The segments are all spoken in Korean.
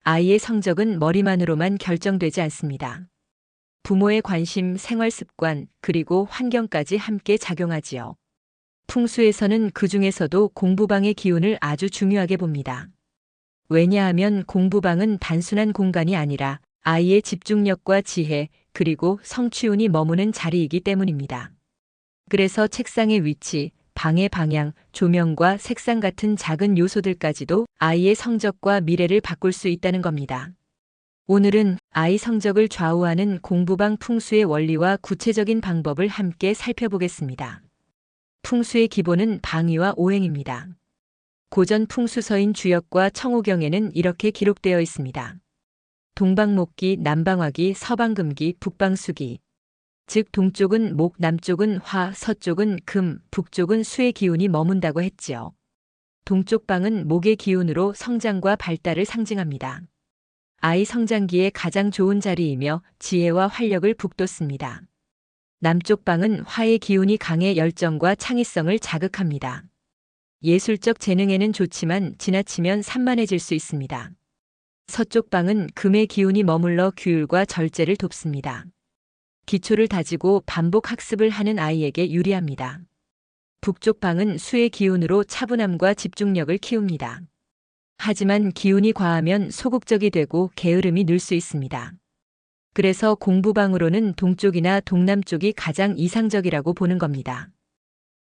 아이의 성적은 머리만으로만 결정되지 않습니다. 부모의 관심, 생활 습관, 그리고 환경까지 함께 작용하지요. 풍수에서는 그 중에서도 공부방의 기운을 아주 중요하게 봅니다. 왜냐하면 공부방은 단순한 공간이 아니라 아이의 집중력과 지혜, 그리고 성취운이 머무는 자리이기 때문입니다. 그래서 책상의 위치, 방의 방향, 조명과 색상 같은 작은 요소들까지도 아이의 성적과 미래를 바꿀 수 있다는 겁니다. 오늘은 아이 성적을 좌우하는 공부방 풍수의 원리와 구체적인 방법을 함께 살펴보겠습니다. 풍수의 기본은 방위와 오행입니다. 고전 풍수서인 주역과 청호경에는 이렇게 기록되어 있습니다. 동방목기, 남방화기, 서방금기, 북방수기. 즉 동쪽은 목, 남쪽은 화, 서쪽은 금, 북쪽은 수의 기운이 머문다고 했지요. 동쪽 방은 목의 기운으로 성장과 발달을 상징합니다. 아이 성장기에 가장 좋은 자리이며 지혜와 활력을 북돋습니다. 남쪽 방은 화의 기운이 강해 열정과 창의성을 자극합니다. 예술적 재능에는 좋지만 지나치면 산만해질 수 있습니다. 서쪽 방은 금의 기운이 머물러 규율과 절제를 돕습니다. 기초를 다지고 반복 학습을 하는 아이에게 유리합니다. 북쪽 방은 수의 기운으로 차분함과 집중력을 키웁니다. 하지만 기운이 과하면 소극적이 되고 게으름이 늘 수 있습니다. 그래서 공부방으로는 동쪽이나 동남쪽이 가장 이상적이라고 보는 겁니다.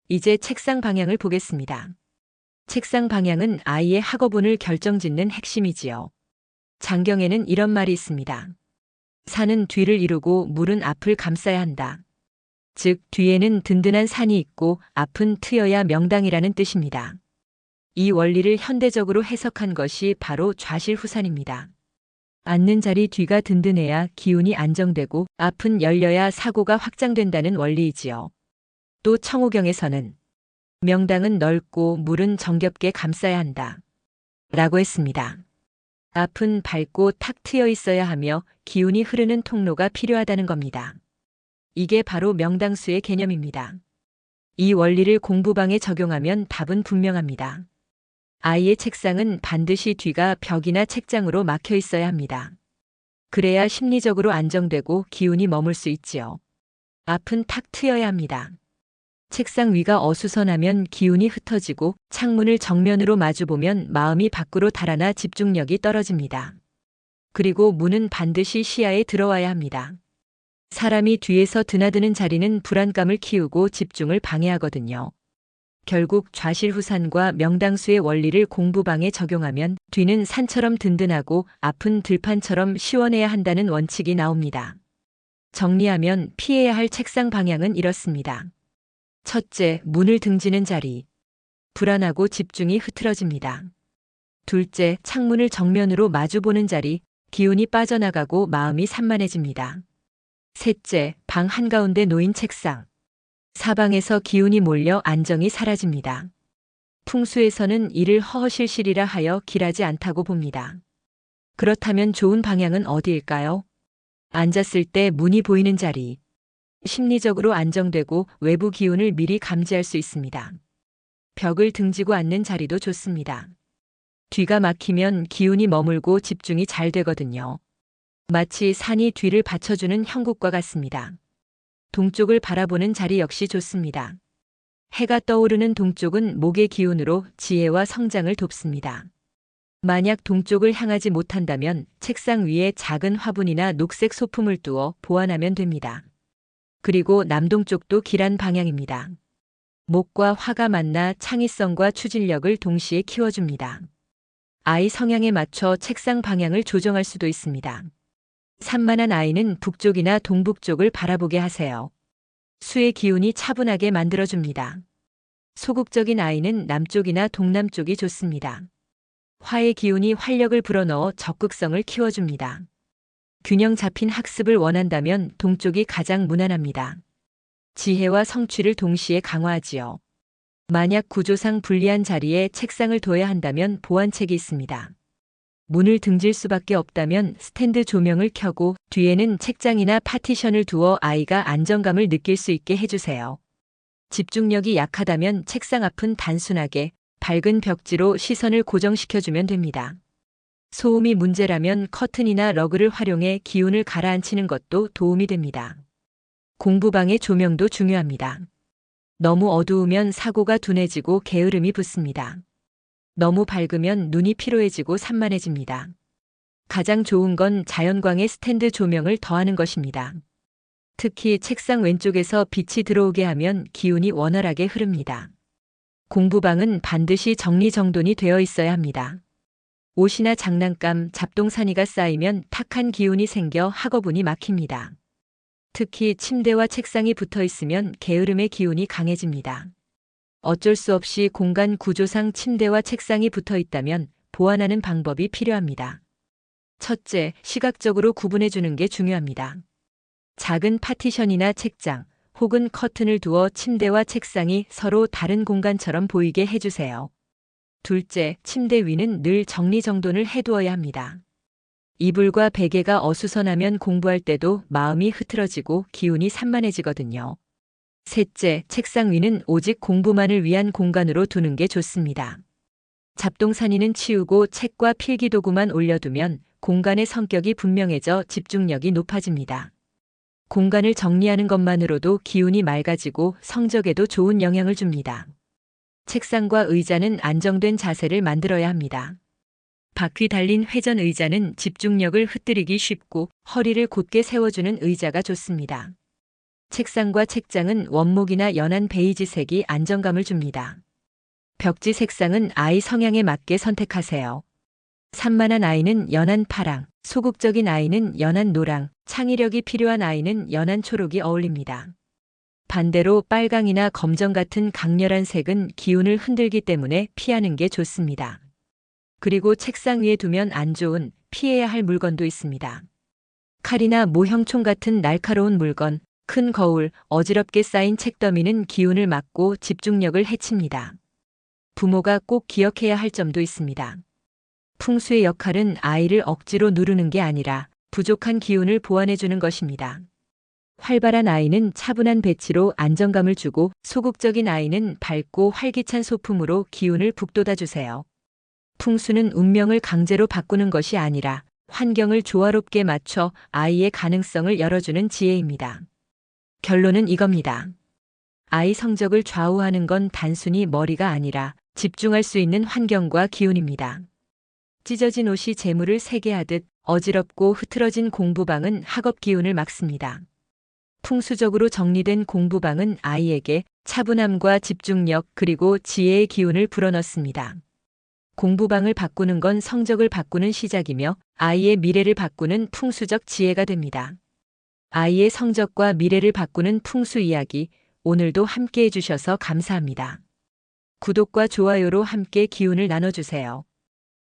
이제 책상 방향을 보겠습니다. 책상 방향은 아이의 학업운을 결정짓는 핵심이지요. 장경에는 이런 말이 있습니다. 산은 뒤를 이루고 물은 앞을 감싸야 한다. 즉, 뒤에는 든든한 산이 있고 앞은 트여야 명당이라는 뜻입니다. 이 원리를 현대적으로 해석한 것이 바로 좌실후산입니다. 앉는 자리 뒤가 든든해야 기운이 안정되고 앞은 열려야 사고가 확장된다는 원리이지요. 또 청호경에서는 명당은 넓고 물은 정겹게 감싸야 한다. 라고 했습니다. 앞은 밝고 탁 트여 있어야 하며 기운이 흐르는 통로가 필요하다는 겁니다. 이게 바로 명당수의 개념입니다. 이 원리를 공부방에 적용하면 답은 분명합니다. 아이의 책상은 반드시 뒤가 벽이나 책장으로 막혀 있어야 합니다. 그래야 심리적으로 안정되고 기운이 머물 수 있지요. 앞은 탁 트여야 합니다. 책상 위가 어수선하면 기운이 흩어지고 창문을 정면으로 마주보면 마음이 밖으로 달아나 집중력이 떨어집니다. 그리고 문은 반드시 시야에 들어와야 합니다. 사람이 뒤에서 드나드는 자리는 불안감을 키우고 집중을 방해하거든요. 결국 좌실후산과 명당수의 원리를 공부방에 적용하면 뒤는 산처럼 든든하고 앞은 들판처럼 시원해야 한다는 원칙이 나옵니다. 정리하면 피해야 할 책상 방향은 이렇습니다. 첫째, 문을 등지는 자리. 불안하고 집중이 흐트러집니다. 둘째, 창문을 정면으로 마주보는 자리. 기운이 빠져나가고 마음이 산만해집니다. 셋째, 방 한가운데 놓인 책상. 사방에서 기운이 몰려 안정이 사라집니다. 풍수에서는 이를 허허실실이라 하여 길하지 않다고 봅니다. 그렇다면 좋은 방향은 어디일까요? 앉았을 때 문이 보이는 자리. 심리적으로 안정되고 외부 기운을 미리 감지할 수 있습니다. 벽을 등지고 앉는 자리도 좋습니다. 뒤가 막히면 기운이 머물고 집중이 잘 되거든요. 마치 산이 뒤를 받쳐주는 형국과 같습니다. 동쪽을 바라보는 자리 역시 좋습니다. 해가 떠오르는 동쪽은 목의 기운으로 지혜와 성장을 돕습니다. 만약 동쪽을 향하지 못한다면 책상 위에 작은 화분이나 녹색 소품을 두어 보완하면 됩니다. 그리고 남동쪽도 길한 방향입니다. 목과 화가 만나 창의성과 추진력을 동시에 키워줍니다. 아이 성향에 맞춰 책상 방향을 조정할 수도 있습니다. 산만한 아이는 북쪽이나 동북쪽을 바라보게 하세요. 수의 기운이 차분하게 만들어줍니다. 소극적인 아이는 남쪽이나 동남쪽이 좋습니다. 화의 기운이 활력을 불어넣어 적극성을 키워줍니다. 균형 잡힌 학습을 원한다면 동쪽이 가장 무난합니다. 지혜와 성취를 동시에 강화하지요. 만약 구조상 불리한 자리에 책상을 둬야 한다면 보완책이 있습니다. 문을 등질 수밖에 없다면 스탠드 조명을 켜고 뒤에는 책장이나 파티션을 두어 아이가 안정감을 느낄 수 있게 해주세요. 집중력이 약하다면 책상 앞은 단순하게 밝은 벽지로 시선을 고정시켜주면 됩니다. 소음이 문제라면 커튼이나 러그를 활용해 기운을 가라앉히는 것도 도움이 됩니다. 공부방의 조명도 중요합니다. 너무 어두우면 사고가 둔해지고 게으름이 붙습니다. 너무 밝으면 눈이 피로해지고 산만해집니다. 가장 좋은 건 자연광의 스탠드 조명을 더하는 것입니다. 특히 책상 왼쪽에서 빛이 들어오게 하면 기운이 원활하게 흐릅니다. 공부방은 반드시 정리정돈이 되어 있어야 합니다. 옷이나 장난감, 잡동사니가 쌓이면 탁한 기운이 생겨 학업운이 막힙니다. 특히 침대와 책상이 붙어 있으면 게으름의 기운이 강해집니다. 어쩔 수 없이 공간 구조상 침대와 책상이 붙어 있다면 보완하는 방법이 필요합니다. 첫째, 시각적으로 구분해 주는 게 중요합니다. 작은 파티션이나 책장 혹은 커튼을 두어 침대와 책상이 서로 다른 공간처럼 보이게 해주세요. 둘째, 침대 위는 늘 정리정돈을 해두어야 합니다. 이불과 베개가 어수선하면 공부할 때도 마음이 흐트러지고 기운이 산만해지거든요. 셋째, 책상 위는 오직 공부만을 위한 공간으로 두는 게 좋습니다. 잡동사니는 치우고 책과 필기도구만 올려두면 공간의 성격이 분명해져 집중력이 높아집니다. 공간을 정리하는 것만으로도 기운이 맑아지고 성적에도 좋은 영향을 줍니다. 책상과 의자는 안정된 자세를 만들어야 합니다. 바퀴 달린 회전 의자는 집중력을 흩뜨리기 쉽고 허리를 곧게 세워주는 의자가 좋습니다. 책상과 책장은 원목이나 연한 베이지색이 안정감을 줍니다. 벽지 색상은 아이 성향에 맞게 선택하세요. 산만한 아이는 연한 파랑, 소극적인 아이는 연한 노랑, 창의력이 필요한 아이는 연한 초록이 어울립니다. 반대로 빨강이나 검정 같은 강렬한 색은 기운을 흔들기 때문에 피하는 게 좋습니다. 그리고 책상 위에 두면 안 좋은, 피해야 할 물건도 있습니다. 칼이나 모형총 같은 날카로운 물건, 큰 거울, 어지럽게 쌓인 책더미는 기운을 막고 집중력을 해칩니다. 부모가 꼭 기억해야 할 점도 있습니다. 풍수의 역할은 아이를 억지로 누르는 게 아니라 부족한 기운을 보완해주는 것입니다. 활발한 아이는 차분한 배치로 안정감을 주고 소극적인 아이는 밝고 활기찬 소품으로 기운을 북돋아주세요. 풍수는 운명을 강제로 바꾸는 것이 아니라 환경을 조화롭게 맞춰 아이의 가능성을 열어주는 지혜입니다. 결론은 이겁니다. 아이 성적을 좌우하는 건 단순히 머리가 아니라 집중할 수 있는 환경과 기운입니다. 찢어진 옷이 재물을 세게 하듯 어지럽고 흐트러진 공부방은 학업 기운을 막습니다. 풍수적으로 정리된 공부방은 아이에게 차분함과 집중력 그리고 지혜의 기운을 불어넣습니다. 공부방을 바꾸는 건 성적을 바꾸는 시작이며 아이의 미래를 바꾸는 풍수적 지혜가 됩니다. 아이의 성적과 미래를 바꾸는 풍수 이야기, 오늘도 함께 해주셔서 감사합니다. 구독과 좋아요로 함께 기운을 나눠주세요.